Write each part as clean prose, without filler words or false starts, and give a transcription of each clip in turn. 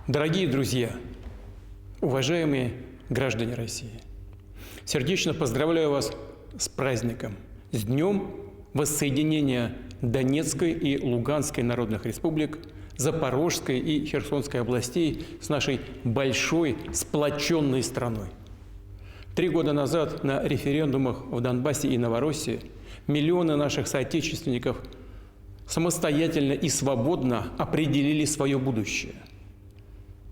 Дорогие друзья, уважаемые граждане России, сердечно поздравляю вас с праздником, с Днем воссоединения Донецкой и Луганской народных республик, Запорожской и Херсонской областей с нашей большой сплоченной страной. 3 года назад на референдумах в Донбассе и Новороссии миллионы наших соотечественников самостоятельно и свободно определили свое будущее.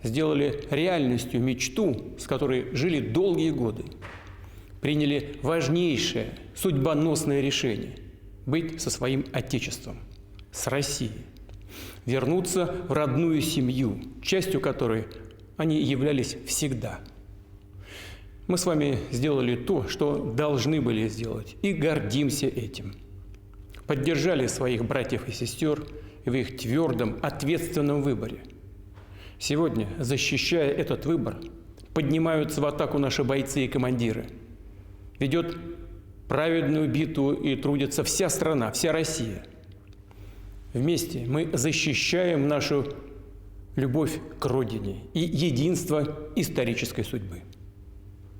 Сделали реальностью мечту, с которой жили долгие годы. Приняли важнейшее, судьбоносное решение – быть со своим Отечеством, с Россией. Вернуться в родную семью, частью которой они являлись всегда. Мы с вами сделали то, что должны были сделать, и гордимся этим. Поддержали своих братьев и сестер в их твердом, ответственном выборе. Сегодня, защищая этот выбор, поднимаются в атаку наши бойцы и командиры. Ведет праведную битву и трудится вся страна, вся Россия. Вместе мы защищаем нашу любовь к Родине и единство исторической судьбы.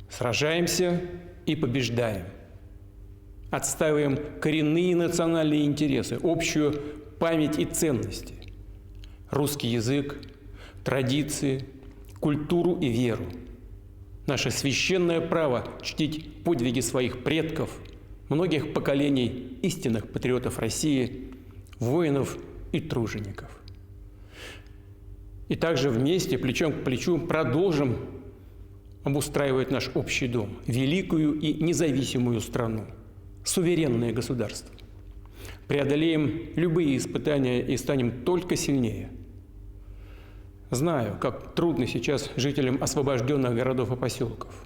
Сражаемся и побеждаем. Отстаиваем коренные национальные интересы, общую память и ценности, русский язык, традиции, культуру и веру. Наше священное право чтить подвиги своих предков, многих поколений истинных патриотов России, воинов и тружеников. И также вместе, плечом к плечу, продолжим обустраивать наш общий дом, великую и независимую страну, суверенное государство. Преодолеем любые испытания и станем только сильнее. Знаю, как трудно сейчас жителям освобожденных городов и поселков.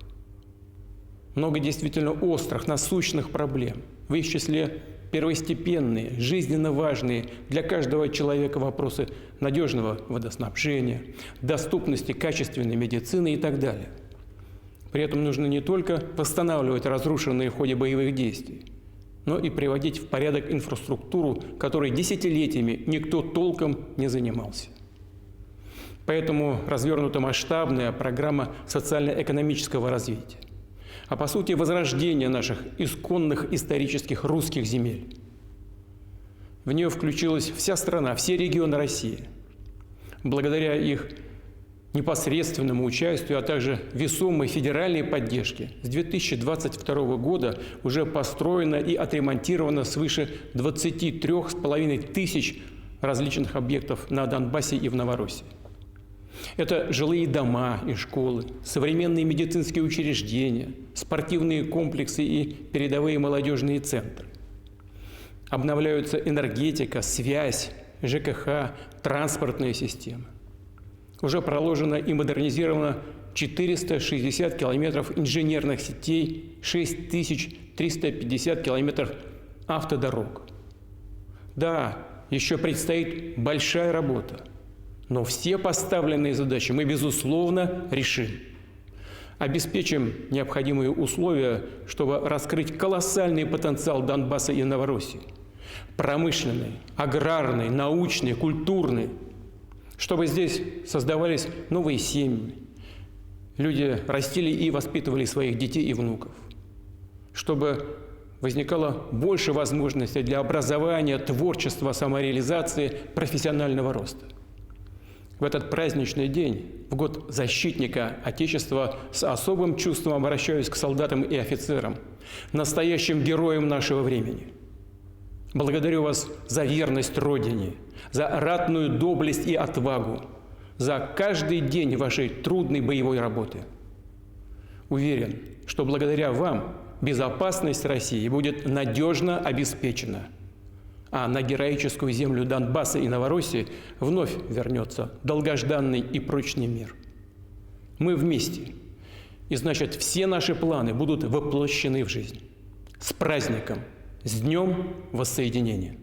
Много действительно острых, насущных проблем. В их числе первостепенные, жизненно важные для каждого человека вопросы надежного водоснабжения, доступности качественной медицины и так далее. При этом нужно не только восстанавливать разрушенные в ходе боевых действий, но и приводить в порядок инфраструктуру, которой десятилетиями никто толком не занимался. Поэтому развернута масштабная программа социально-экономического развития, а по сути возрождения наших исконных исторических русских земель. В нее включилась вся страна, все регионы России. Благодаря их непосредственному участию, а также весомой федеральной поддержке, с 2022 года уже построено и отремонтировано свыше 23,5 тысяч различных объектов на Донбассе и в Новороссии. Это жилые дома и школы, современные медицинские учреждения, спортивные комплексы и передовые молодежные центры. Обновляются энергетика, связь, ЖКХ, транспортная система. Уже проложено и модернизировано 460 километров инженерных сетей, 6350 километров автодорог. Да, еще предстоит большая работа. Но все поставленные задачи мы, безусловно, решим. Обеспечим необходимые условия, чтобы раскрыть колоссальный потенциал Донбасса и Новороссии. Промышленный, аграрный, научный, культурный. Чтобы здесь создавались новые семьи. Люди растили и воспитывали своих детей и внуков. Чтобы возникало больше возможностей для образования, творчества, самореализации, профессионального роста. В этот праздничный день, в год защитника Отечества, с особым чувством обращаюсь к солдатам и офицерам, настоящим героям нашего времени. Благодарю вас за верность Родине, за ратную доблесть и отвагу, за каждый день вашей трудной боевой работы. Уверен, что благодаря вам безопасность России будет надежно обеспечена, а на героическую землю Донбасса и Новороссии вновь вернется долгожданный и прочный мир. Мы вместе, и значит, все наши планы будут воплощены в жизнь. С праздником, с Днем воссоединения!